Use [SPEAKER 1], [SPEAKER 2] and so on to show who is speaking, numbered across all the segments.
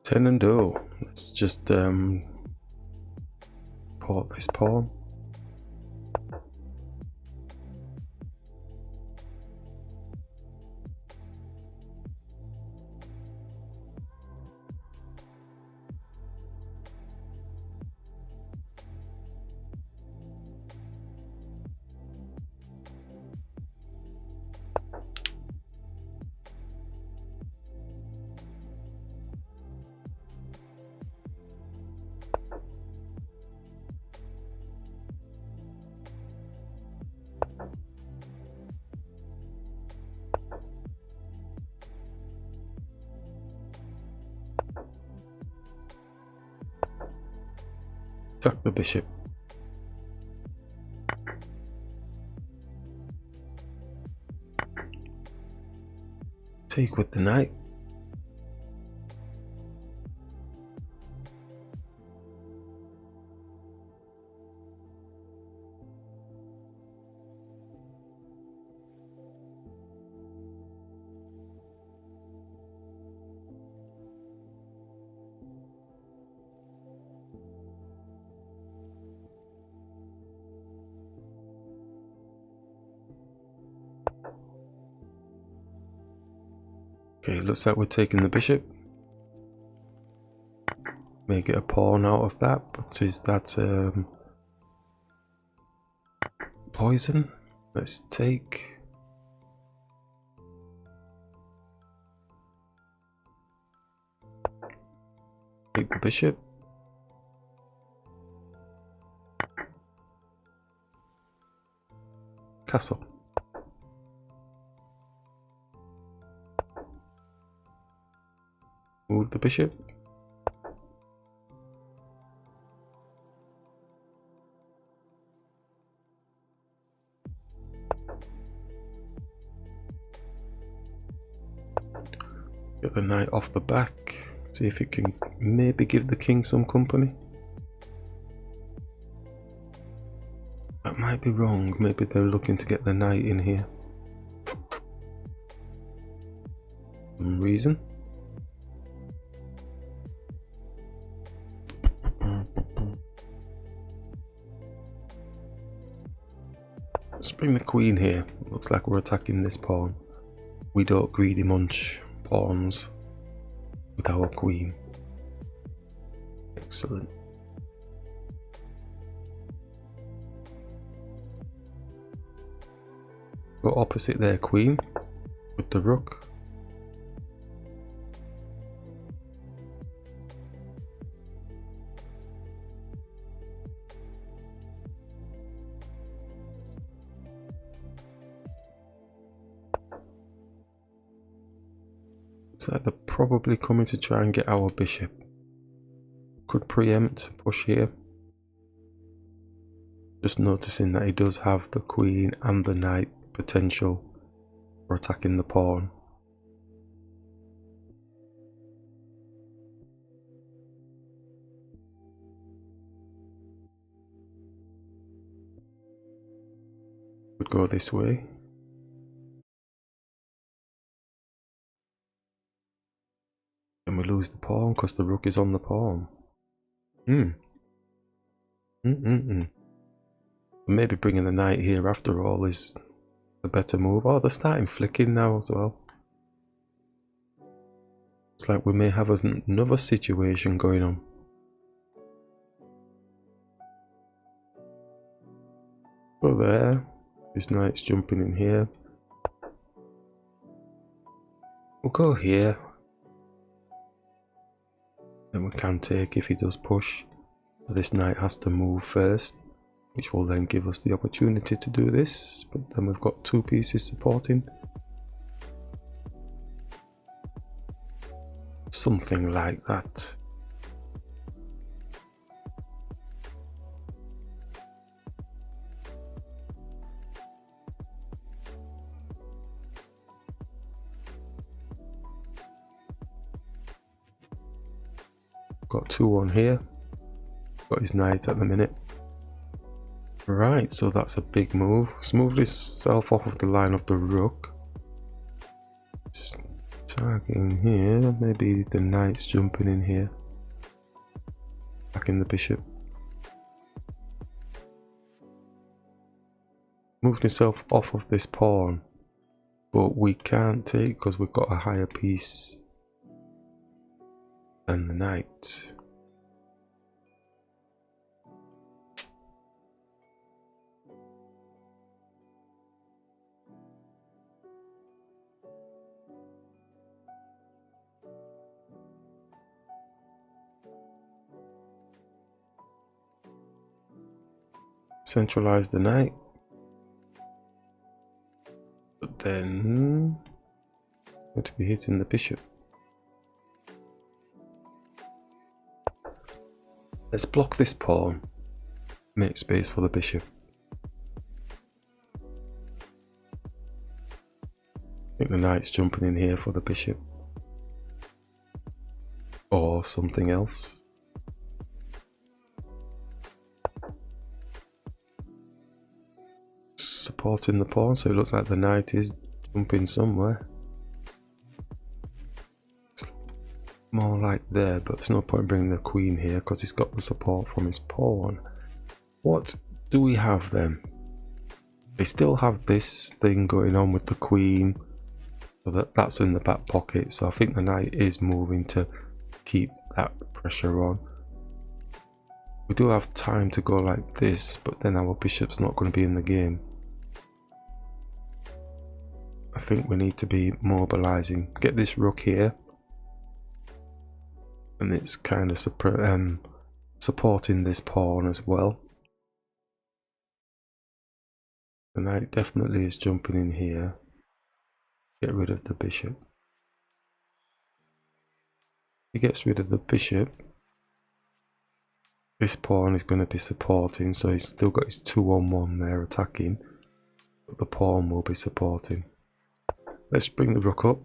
[SPEAKER 1] 10 and 0. Let's just port this pawn. Attack the bishop. Take with the knight. Okay, looks like we're taking the bishop. May get a pawn out of that, but is that poison? Let's take. Take the bishop. Castle. Move the bishop. Get the knight off the back. See if it can maybe give the king some company. That might be wrong. Maybe they're looking to get the knight in here. For some reason. Let's bring the queen here. Looks like we're attacking this pawn. We don't greedy munch pawns with our queen. Excellent. Go opposite their queen with the rook. So they're probably coming to try and get our bishop. Could preempt, push here. Just noticing that he does have the queen and the knight potential for attacking the pawn. Could go this way. And we lose the pawn because the rook is on the pawn. Maybe bringing the knight here after all is the better move. Oh, they're starting flicking now as well. It's like we may have another situation going on. Go there. This knight's jumping in here. We'll go here. Then we can take if he does push. So this knight has to move first, which will then give us the opportunity to do this. But then we've got two pieces supporting. Something like that. Got 2-1 here. Got his knight at the minute. Right, so that's a big move. Let's move this self off of the line of the rook. Let's targeting here. Maybe the knight's jumping in here, attacking the bishop. Moved himself off of this pawn, but we can't take because we've got a higher piece than the knight. Centralize the knight, but then going to be hitting the bishop. Let's block this pawn, make space for the bishop. I think the knight's jumping in here for the bishop, or something else. Supporting the pawn, so it looks like the knight is jumping somewhere. It's more like there, but there's no point bringing the queen here because he's got the support from his pawn. What do we have then? They still have this thing going on with the queen, so that's in the back pocket. So I think the knight is moving to keep that pressure on. We do have time to go like this, but then our bishop's not going to be in the game. I think we need to be mobilizing. Get this rook here, and it's kind of supporting this pawn as well. The knight definitely is jumping in here. Get rid of the bishop. He gets rid of the bishop. This pawn is going to be supporting, so he's still got his 2-on-1 there attacking, but the pawn will be supporting. Let's bring the rook up.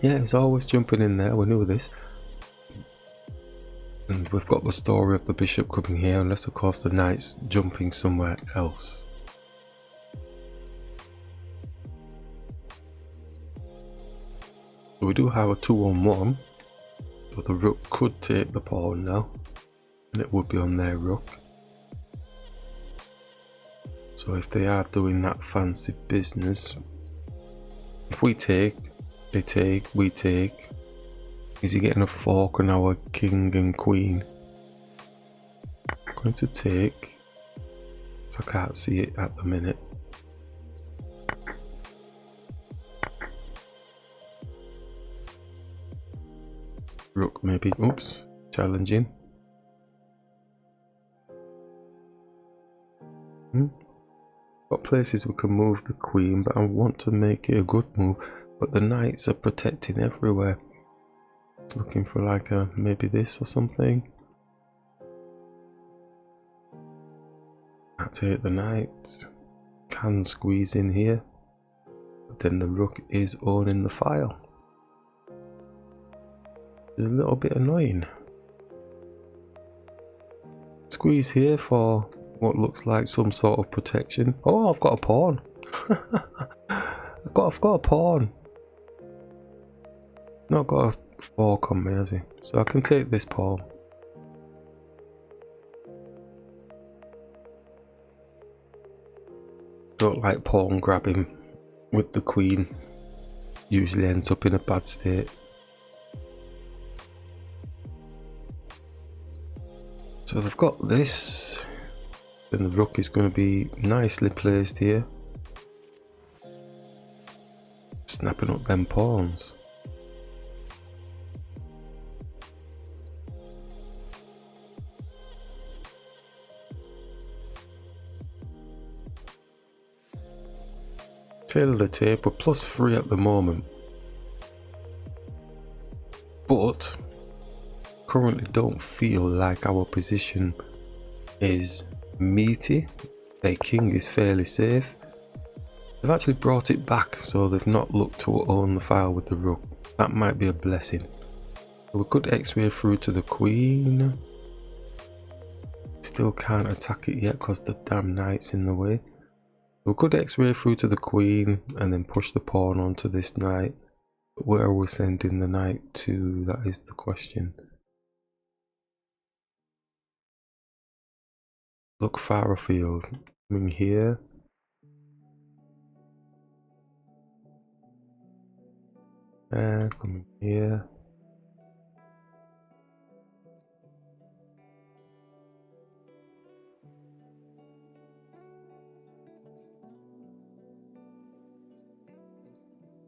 [SPEAKER 1] Yeah, he's always jumping in there, we knew this. And we've got the story of the bishop coming here, unless of course the knight's jumping somewhere else. So we do have a 2-on-1, so the rook could take the pawn now, and it would be on their rook. So if they are doing that fancy business, if we take, they take, we take, is he getting a fork on our king and queen? I'm going to take, so I can't see it at the minute. Rook maybe, oops, challenging. Got places we can move the queen, but I want to make it a good move. But the knights are protecting everywhere. It's looking for like a, maybe this or something. I take the knight, can squeeze in here, but then the rook is owning the file. It's a little bit annoying. Squeeze here for what looks like some sort of protection. Oh, I've got a pawn. I've got a pawn. Not got a fork on me, has he? So I can take this pawn. Don't like pawn grabbing with the queen. Usually ends up in a bad state. So they've got this, then the rook is going to be nicely placed here, snapping up them pawns. Tail of the tape, we're +3 at the moment, but currently don't feel like our position is meaty. Their king is fairly safe. They've actually brought it back, so they've not looked to own the file with the rook. That might be a blessing. We could X-ray through to the queen. Still can't attack it yet because the damn knight's in the way. We could X-ray through to the queen and then push the pawn onto this knight. But where are we sending the knight to? That is the question. Look far afield. Coming here. Coming here.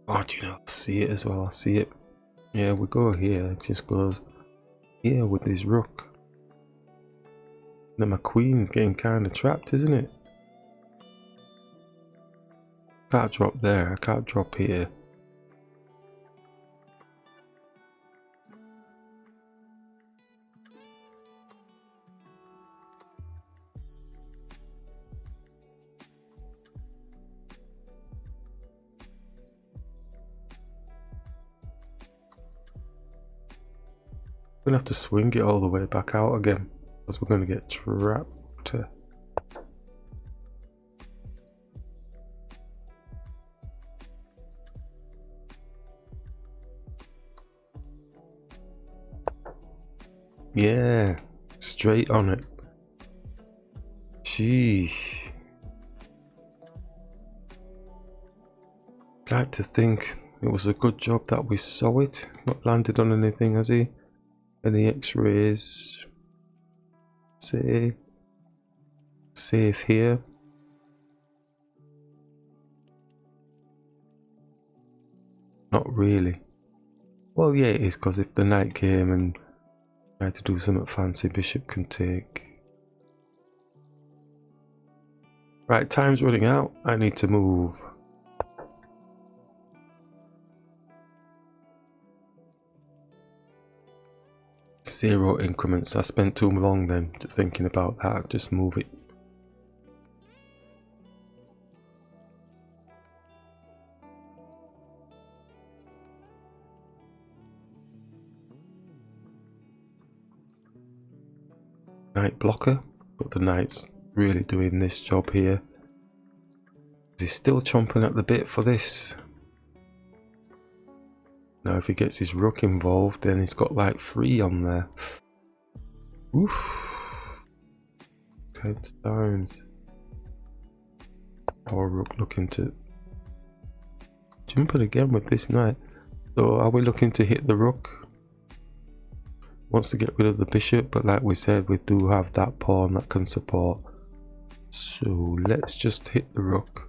[SPEAKER 1] Oh, do you know, I see it as well, I see it. Yeah, we go here, it just goes here with this rook. Then my queen's getting kind of trapped, isn't it? Can't drop there, I can't drop here. We're gonna have to swing it all the way back out again, because we're gonna get trapped. Yeah, straight on it. Sheesh. I'd like to think it was a good job that we saw it. It's not landed on anything, has he? Any X-rays? Say safe here. Not really. Well, yeah, it is, because if the knight came and tried to do something fancy, bishop can take. Right, time's running out. I need to move. Zero increments. I spent too long then thinking about that. Just move it. Knight blocker, but the knight's really doing this job here. He's still chomping at the bit for this. Now if he gets his rook involved, then he's got like 3 on there. Oof. 10 times. Our rook looking to jump it again with this knight. So are we looking to hit the rook? Wants to get rid of the bishop, but like we said, we do have that pawn that can support. So let's just hit the rook.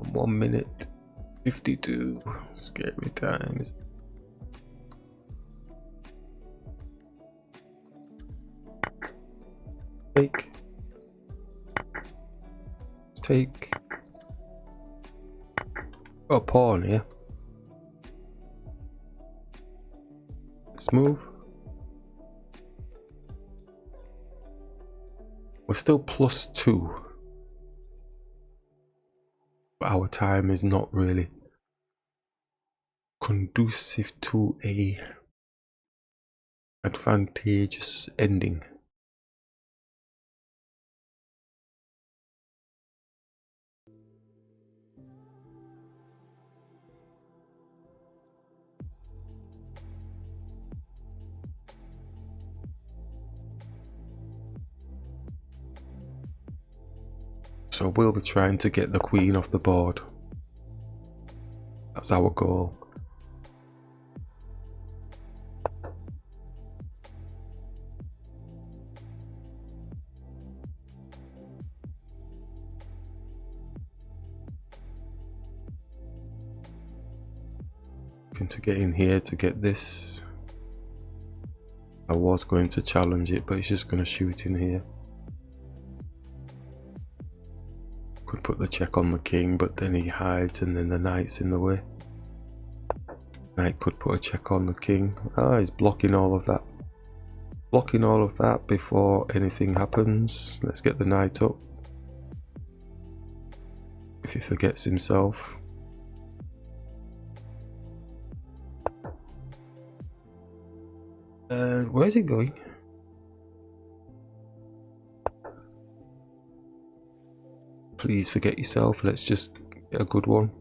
[SPEAKER 1] On 1 minute 52. Scary times. Take. Take. Got a pawn here. Let's move. We're still +2. But our time is not really conducive to a advantageous ending. So we'll be trying to get the queen off the board. That's our goal. Looking to get in here to get this. I was going to challenge it, but he's just going to shoot in here. Could put the check on the king, but then he hides and then the knight's in the way. Knight could put a check on the king. Ah, he's blocking all of that. blocking all of that before anything happens. Let's get the knight up. If he forgets himself. Where is he going? Please forget yourself. Let's just get a good one.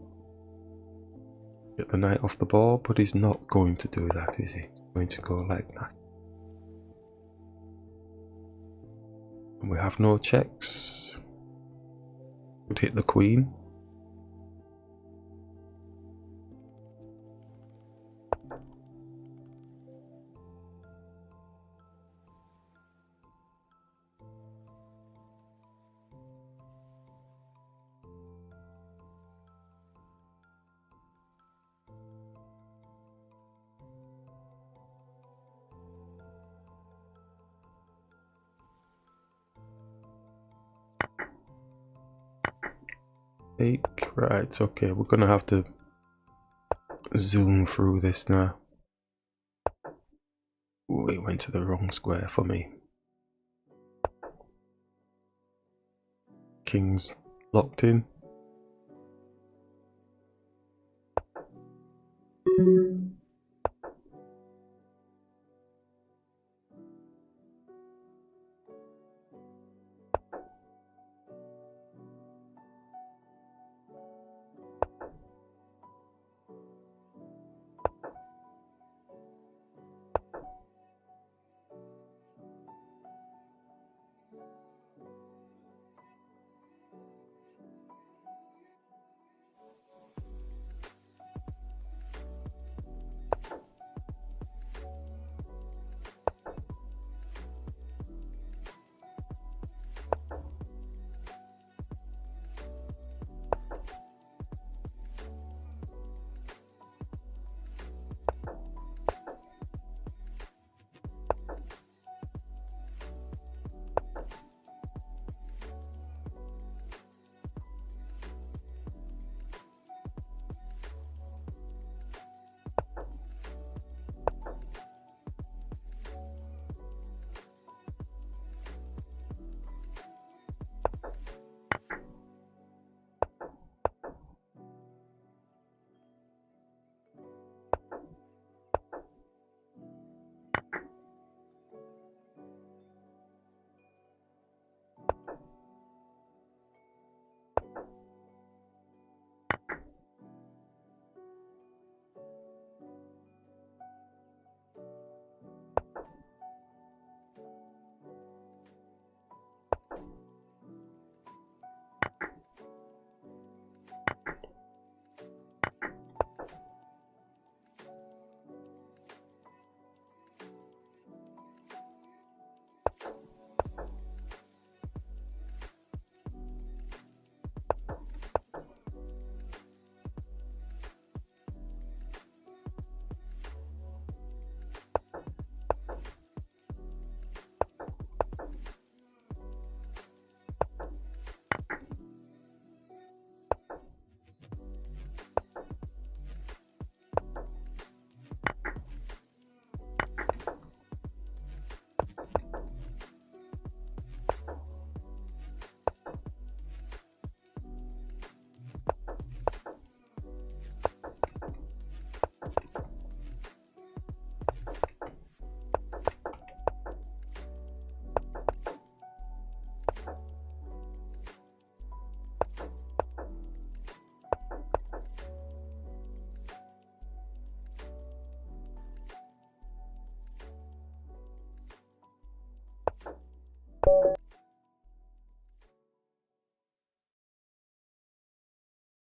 [SPEAKER 1] Get the knight off the board, but he's not going to do that, is he? He's going to go like that. And we have no checks. Would hit the queen. Right, okay, we're gonna have to zoom through this now. Ooh, it went to the wrong square for me. King's locked in.